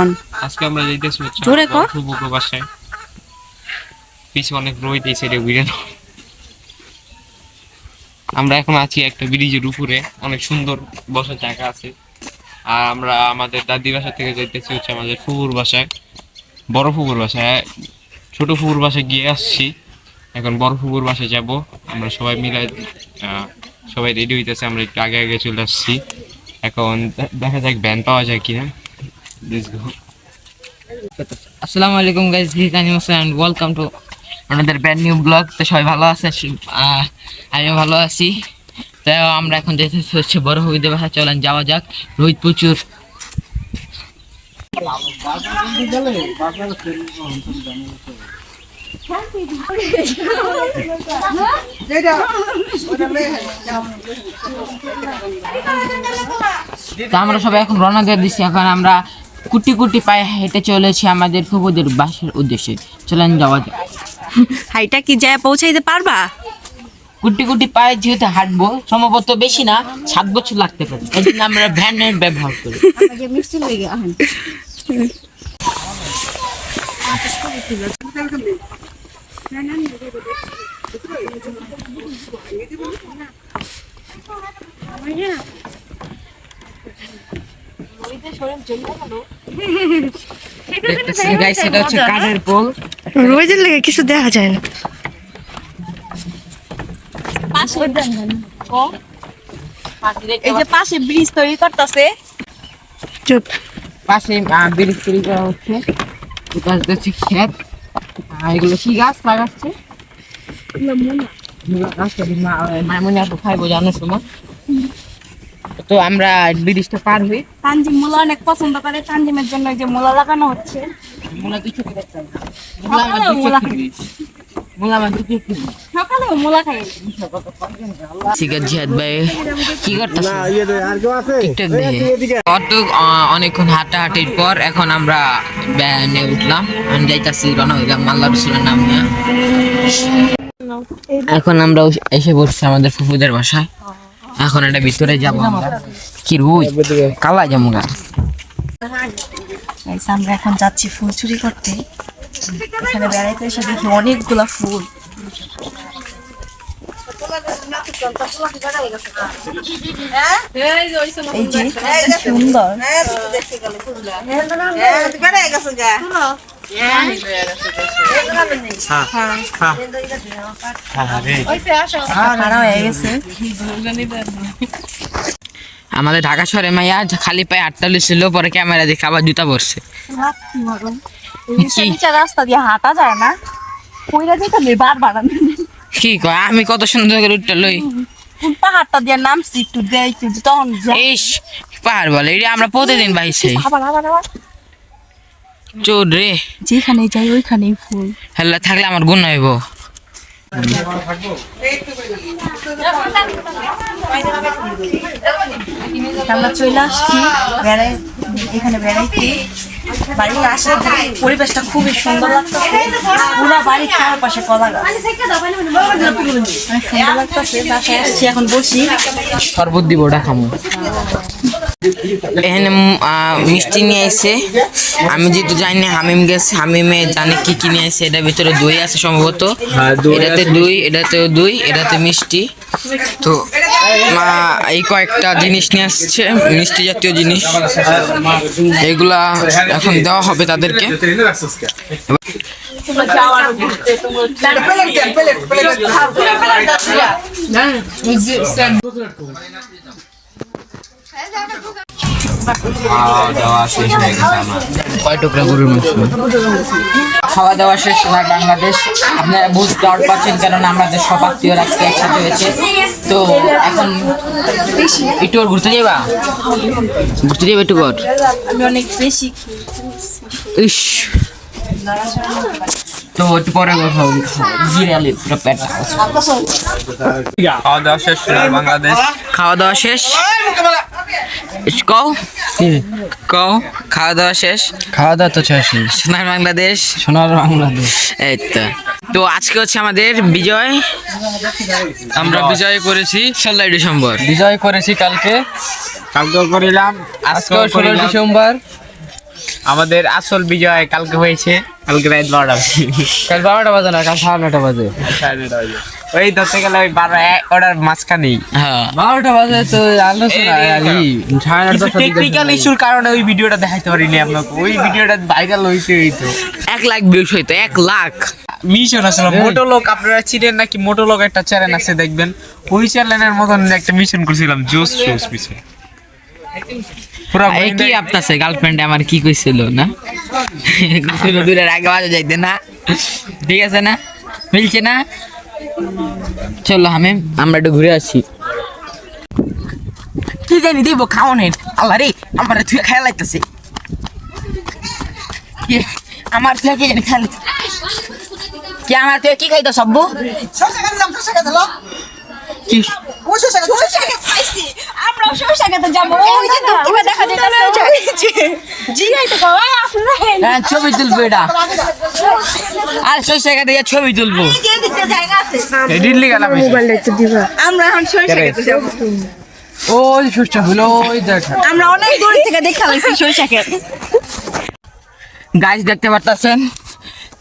On আজকে আমরা যাইতেছি হচ্ছে জোরে কর ফুফুর বাসায়। পিছে অনেক রোদ এই সাইডে ঘুরে না। আমরা এখন আছি একটা ব্রিজের উপরে, অনেক সুন্দর বসার জায়গা আছে। আর আমরা আমাদের দাদি বাসা থেকে যাইতেছি হচ্ছে আমাদের ফুফুর বাসায়, বড় ফুফুর বাসায়। ছোট ফুফুর বাসায় গিয়ে আসছি, এখন বড় ফুফুর বাসায় যাব। আমরা সবাই মিলে সবাই রেডি হইতেছে, আমরা একটু আগে আগে চলে আসছি। এখন দেখা যাক ভ্যান পাওয়া যায় কিনা। আসসালামু আলাইকুম গাইস, দিস ইজ আনিম হোসেন এন্ড ওয়েলকাম টু আমাদের ব্র্যান্ড নিউ ব্লগ। তো সবাই ভালো আছে? আমিও ভালো আছি। তো আমরা এখন যেতেছি হচ্ছে বড় হবিদের বাসা। চলেন যাওয়া যাক। রোহিত প্রচুর। তো আমরা সবাই এখন রওনা দিয়ে দিচ্ছি। এখন আমরা কুটি কুটি পায়ে হেঁটে চলেছি আমাদের ফুফুদের বাসার উদ্দেশ্যে। চলেন যাওয়া যাক। হাইটা কি যায় পৌঁছাইতে পারবা? কুটি কুটি পায়ে যেহেতু হাঁটবো, সম্ভবত বেশি না 7 বছর লাগতে পারে, এই জন্য আমরা ভ্যানের ব্যবহার করি। গাইস, এটা হচ্ছে কাঠের পোল। রোজের লেগে কিছু দেখা যায় না। এই যে পাশে ব্রিজ তৈরি করতেছে, চুপ। পাশে ব্রিজ তৈরি করা হচ্ছে। এটা হচ্ছে ক্ষেত। এগুলো কি গাছ লাগাচ্ছে? মামুনি আপু খাইবো জানার সময়। তো আমরা ব্রিজটা পার হই। তানজিম মূলা অনেক পছন্দ করে, তানজিমের জন্য এই যে মূলা লাগানো হচ্ছে। মূলা দুই চোখে দেখতে হবে। মূলা আমার দুই চোখে। মূলা আমার দুই চোখে। সকালে মূলা খাই। সিগারেট জিহাদ ভাই কি করতেছে? টিকটক দেখে। অনেকক্ষণ হাঁটাহাঁটির পর এখন আমরা ভ্যানে উঠলাম। আমি যাইতাছি, রওনা হইলাম আল্লাহ রাসূলের নাম নিয়ে। এখন আমরা এসে পড়ছি আমাদের ফুফুদের বাসায়। এখন এটা ভিতরে যাবো আমরা। কি রুই কালা জামুগা। আমরা এখন যাচ্ছি ফুল চুরি করতে। এখানে বেড়াইতে এসে দেখি অনেকগুলা ফুল। এই যে সুন্দর। আমাদের ঢাকা শহরে মাইয়া খালি পায়ে 48 ছিল, পরে ক্যামেরা দেখে আবার জুতা পরছে। রাস্তা দিয়ে হাঁটা যায় না, কইরা যেতে বারবার কি কয়? আমি কত সুন্দর করে উঠতে লই। কোন পাহাড়টা দিয়ে নামছি একটু দেখছি, তখন ইস পাহাড় বলে এটা, আমরা প্রতিদিন বাইছে আবার চোর রে। যেখানে যাই ওইখানেই ফুল। হেল্লা থাকলে আমার গুণ হইব। আমরা চলে আসছি এখানে বেড়াইতে। বাড়ি আসে পরিবেশটা খুবই সুন্দর লাগতেছে। পুরো বাড়ির চারপাশে কলা গাছ, সুন্দর লাগতেছে। বাসায় আসছি, এখন বসি। শরবত দিব, ওটা খামো। এখানে মিষ্টি নিয়ে আসছে। আমি যেহেতু জানি না, হামিম গেছে, হামিমে জানে কি কি নিয়ে আসছে। এটার ভিতরে দই আছে সম্ভবত। এটাতে দই, এটাতেও দই, এটাতে মিষ্টি। তো এই কয়েকটা জিনিস নিয়ে আসছে, মিষ্টি জাতীয় জিনিস। এগুলা এখন দেওয়া হবে তাদেরকে। কয় টুকরা গরুর মাংস। খাওয়া দাওয়া শেষ হয় বাংলাদেশ। আপনারা বুঝতে পারছেন, কারণ আমাদের সব আত্মীয় রাখতে একসাথে হয়েছে। তো এখন একটু ঘুরতে যাবা, ঘুরতে যাবে একটু ঘর। আমি অনেক বেশি ইস, তো একটু পরে কথা হবে। জিরালি পুরো পেট। খাওয়া দাওয়া শেষ বাংলাদেশ। খাওয়া দাওয়া শেষ। কও কও খাওয়া দাওয়া শেষ। খাওয়া দাওয়া তো শেষ। সোনার বাংলাদেশ, সোনার বাংলাদেশ। এই তো। তো আজকে হচ্ছে আমাদের বিজয়। আমরা বিজয় করেছি 16 ডিসেম্বর। বিজয় করেছি কালকেও করিলাম, আজকেও 16 ডিসেম্বর। আমাদের আসল বিজয় কালকে হয়েছে, কালকে রাত 12টা বাজে। কাল 12টা বাজে না, কাল 9:30 বাজে। ওই ধরতে গেলে ওই 12 অর্ডার মাঝখানেই। হ্যাঁ 12টা বাজে তো আলোচনা টেকনিক্যাল ইস্যুর কারণে ওই ভিডিওটা দেখাইতে পারিনি আপনাকে। ওই ভিডিওটা ভাইরাল হইতে হইতো 1 লাখ ভিউজ হইতো, 1 লাখ। মিশন আসলে মোটোলক, আপনারা চিনেন নাকি? মোটোলক একটা চ্যানেল আছে দেখবেন, ওই চ্যানেলের মতন একটা মিশন করছিলাম, জোস জোস মিশন। পুরো এই কি আপতাছে গার্লফ্রেন্ড আমার কি কইছিল না? কইছিল দূরের আগে বাজে যাইতে না, ঠিক আছে না? মিলছে না? চলো আমরা একটু ঘুরে আসি। কি জানি দিব খাওয়ানের, আল্লাহ রে আমার তুই খেয়াল লাগতেছে, আমার তুই কি জানি খেয়াল, কি আমার তুই কি খাইতো সব্বু? কি আমরা সরষা খেতে যাবো, ওই যে দূর দেখা যাইতেছে। জি আইতো খাওয়া আপনারা হ্যাঁ, ছবি তুলবো এটা, আর সরষে খেতে গিয়ে ছবি তুলবো। যে দিতে জায়গা আছে, দিল্লি গেলাম। আমরা এখন সরষা খেতে যাবো। ওই সুস্থ হলো, ওই দেখ আমরা অনেক দূর থেকে দেখা লাইছি সরষা খেত। গাছ দেখতে পারতেছেন,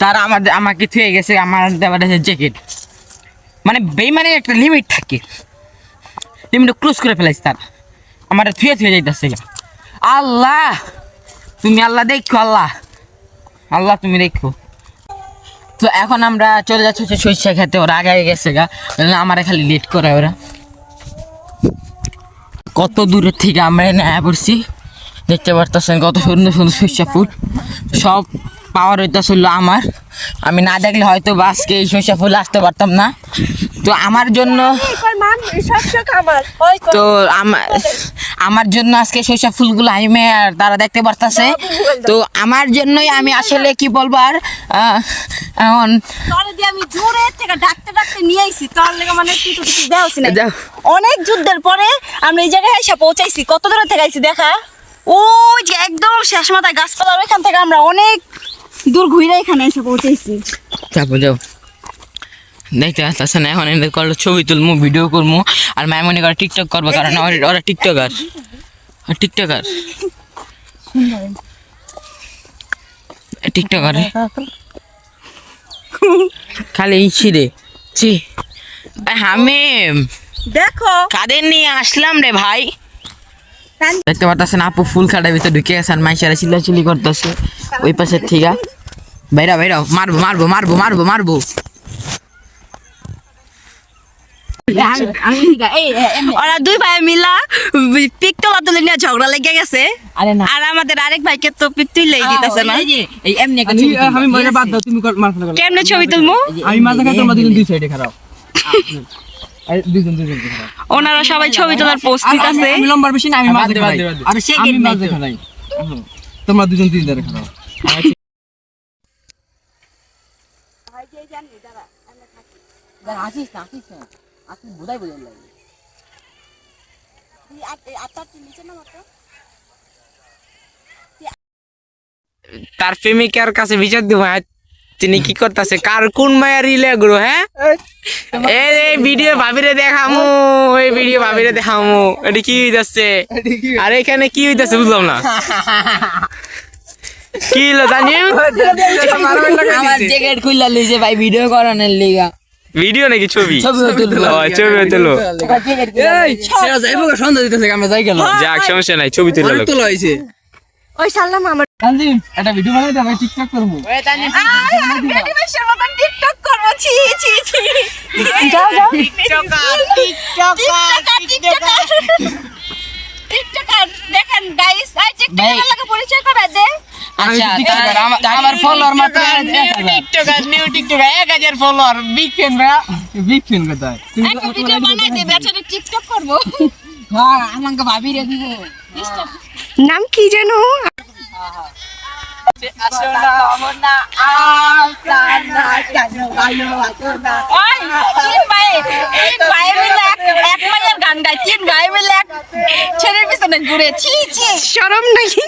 তারা আমাকে থুয়ে গেছে, আমার দেওয়ার জ্যাকেট, মানে বেইমানের একটা লিমিট থাকে, লিমিট ক্লোজ করে ফেলাইছে তারা, আমার থুয়ে যাইতেছে। আল্লাহ তুমি, আল্লাহ দেখো, আল্লাহ আল্লাহ তুমি দেখো। তো এখন আমরা চলে যাচ্ছি হচ্ছে সরিষা খেতে, ওরা আগে গেছে গা, আমার খালি লেট করে ওরা। কত দূরের থেকে আমরা এনে আয়া পড়ছি, দেখতে পারতেছেন কত সুন্দর সুন্দর সরিষা ফুল, সব পাওয়ার হইতেছিল আমার। আমি না দেখলে হয়তো বা আজকে এই সরিষা ফুল আসতে পারতাম না। তো আমার জন্য, তো আমার জন্য আজকে সরিষা ফুলগুলো আমি আর তারা দেখতে পারতেছে। তো আমার জন্যই আমি আসলে কি বলবো আর এখন তোরে দিয়ে আমি জোরে থেকে ডাকতে ডাকতে নিয়ে আইছি, তোর লেগে মানে তুই তো কিছু দেওয়াছি না। যাও। অনেক যুদ্ধের পরে আমরা এই জায়গায় এসে পৌঁছাইছি। কত দূরে থেকে আইছি দেখা, ওই যে একদম শেষ মাথায় গাছপালার ওইখান থেকে আমরা অনেক দূর ঘুরে এখানে এসে পৌঁছাইছি। যাবো যাও, দেখতে আসতেছেন এখন এদের করলো ছবি তুলবো, ভিডিও করবো, আর মাইমনি করে টিকটক করবো, কারণ ওরা টিকটকার, টিকটকার টিকটকার খালি ইচ্ছি রে। ছি আমি দেখো কাদের নিয়ে আসলাম রে ভাই। দেখতে পারতেছেন আপু ফুল খাটার ভিতরে ঢুকে গেছে, আর মাইশারা চিল্লাচিল্লি করতেছে ওই পাশের থেকে। বাইরা বাইরা, মারবো মারবো মারবো মারবো মারবো। ওরা দুই ভাই মিলা পিক তোলা তুলে নিয়ে ঝগড়া লেগে গেছে। আরে না, আর আমাদের আরেক ভাইকে তো পিক তুললেই দিতেছে না। এই এমনি একটা ছবি তুলবো। আমি মজা বাদ দাও, তুমি মার ফেলা। কেমনে ছবি তুলবো? আমি মাঝে খাই, তোমরা দুই সাইডে খারাপ, দুজন খারাপ। ওনারা সবাই ছবি তোলার পোস্ট দিতেছে। আমি লম্বার বেশি না, আমি মাঝে খাই, আর সে আমি গেট নাই মাঝে তো। খাই। তোমরা দুজন তিন ধারে খারাপ। আসিস না, আসিস না, আসিস বোধাই বোঝাই লাগে। তার প্রেমিকার কাছে বিচার দিব, তিনি কি করতেছে, কার কোন মায়া রিলে গুলো। হ্যাঁ এই ভিডিও ভাবিরে দেখামু, এই ভিডিও ভাবিরে দেখামু, এটা কি হইতাছে? আর এখানে কি হইতাছে বুঝলাম না, কি হলো জানি? আমার জ্যাকেট খুললা লইছে ভাই ভিডিও করানোর লিগা। ভিডিও নাকি ছবি? ছবি তুলবো, ছবি তুলো। এই সেরা যাইবো গো, সন্ধ্যা দিতেছে, আমরা যাই গেল। যাক সমস্যা নাই, ছবি তুলে অনেক তোলা হইছে। ওই সাল্লাম আমার তানজিম একটা ভিডিও বানাই দাও, আমি টিকটক করব। বেনিমেশের মতন টিকটক করব। ছি ছি ছি, যাও যাও। টিকটকার দেখেন গাইস, আই টিকটকার লাগে পরিচয় করে দে। আচ্ছা আমার ফলোয়ার মাত্র new TikToker 1000 follower, big fan ভাই। বিগ ফ্যান কোথায়? একটা ভিডিও বানাই দে, বেচারা টিকটক করব। হ্যাঁ আমাকে ভাবি রে দিব। নাম কি জানো? ওই তিন ভাই মিলে এক মাইয়ের গান গায়, তিন ভাই মিলে এক ছেলের পিছনে ঘুরে। ছি ছি, শরম নাকি?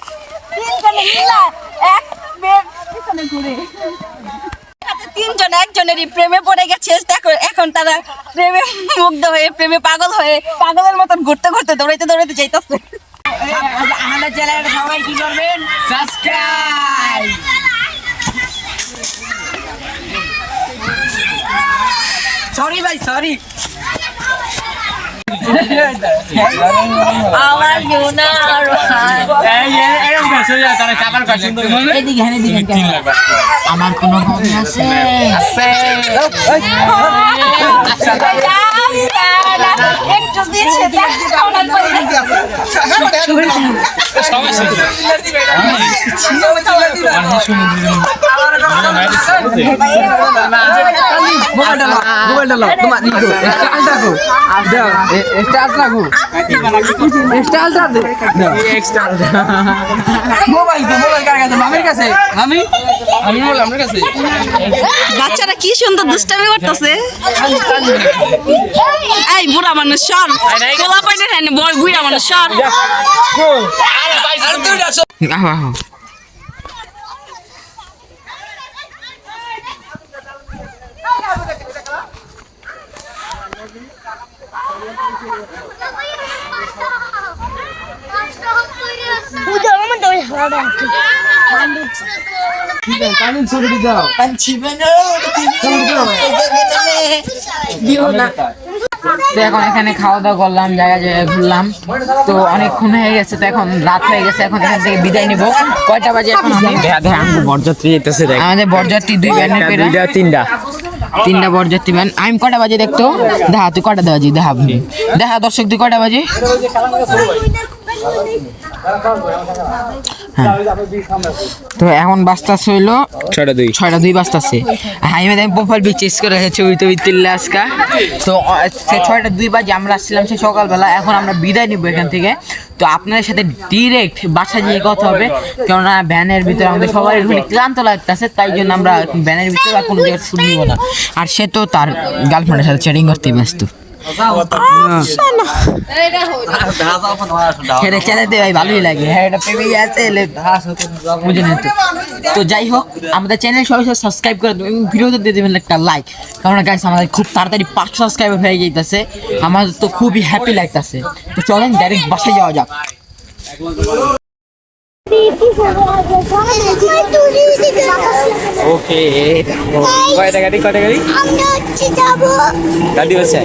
তিনজনে মিলে এক মেয়ের পিছনে ঘুরে। তিনজন একজনেরই প্রেমে পড়ে গেছে। দেখো এখন তারা প্রেমে মুগ্ধ হয়ে, প্রেমে পাগল হয়ে, পাগলের মতন ঘুরতে ঘুরতে দৌড়াইতে দৌড়াইতে যাইতেছে। আমাদের চ্যানেলটা সবাই কি করবেন? সাবস্ক্রাইব। সরি ভাই, সরি। আমার সোনার এদিকে আমার কোনো কমি আছে? একটু দিচ্ছে মোবাইলটা লাও তোমার স্টাইলটা কো দাও স্টাইলটা কো স্টাইলটা দে মোবাইল কার কাছে মামির কাছে আমি মোবাইল আমার কাছে বাচ্চারা কি সুন্দর দুষ্টামি করতেছে। এই বুড়া মানুষ সর, গোলা পাইনে হ্যাঁ বয় বুড়া মানুষ সর। কামিন ছবি দাও তো এখন এখানে খাওয়া দাওয়া করলাম, জায়গায় জায়গায় ঘুরলাম। তো অনেকক্ষণ হয়ে গেছে, তো এখন রাত হয়ে গেছে, এখন এখান থেকে বিদায় নিব। কয়টা বাজে এখন? বরযাত্রী যেতেছে দেখ আমাদের বরযাত্রী 2 ব্যান্ডের পেরা, 3টা বরযাত্রী ব্যান্ড। আমি কয়টা বাজে দেখতো? দেখা তুই কয়টা বাজে? দেখা দর্শক তুই কয়টা বাজে? তো এখন বাজতাছে হইলো 6:02 বাজতাছে। হাইমে আমি প্রোফাইল পিক চেঞ্জ করে ছবি টবি তুললে আজকা। তো 6:02 বাজে আমরা আসছিলাম সে সকালবেলা। এখন আমরা বিদায় নিব এখান থেকে। তো আপনাদের সাথে ডিরেক্ট বাসা গিয়ে কথা হবে, কেননা ভ্যানের ভিতরে আমাদের সবাই ক্লান্ত লাগতেছে, তাই জন্য আমরা ভ্যানের ভিতরে আর কোনো জায়গায় শুট নিব না। আর সে তো তার গার্লফ্রেন্ডের সাথে চ্যাটিং করতে ব্যস্ত। চালাতে ভাই ভালোই লাগে, হ্যাঁ এটা পেপে আছে বুঝে নিতে। তো যাই হোক, আমাদের চ্যানেল সবাই সাবস্ক্রাইব করে দেবেন, ভিডিওতে দিয়ে দেবেন একটা লাইক, কারণ গাইস আমাদের খুব তাড়াতাড়ি 500 সাবস্ক্রাইবার হয়ে যাইতেছে। আমাদের তো খুবই হ্যাপি লাগতেছে। তো চলেন ডাইরেক্ট বাসায় যাওয়া যাক। ওকে কয়টা গাড়ি আমরা হচ্ছে যাবো গাড়ি বসে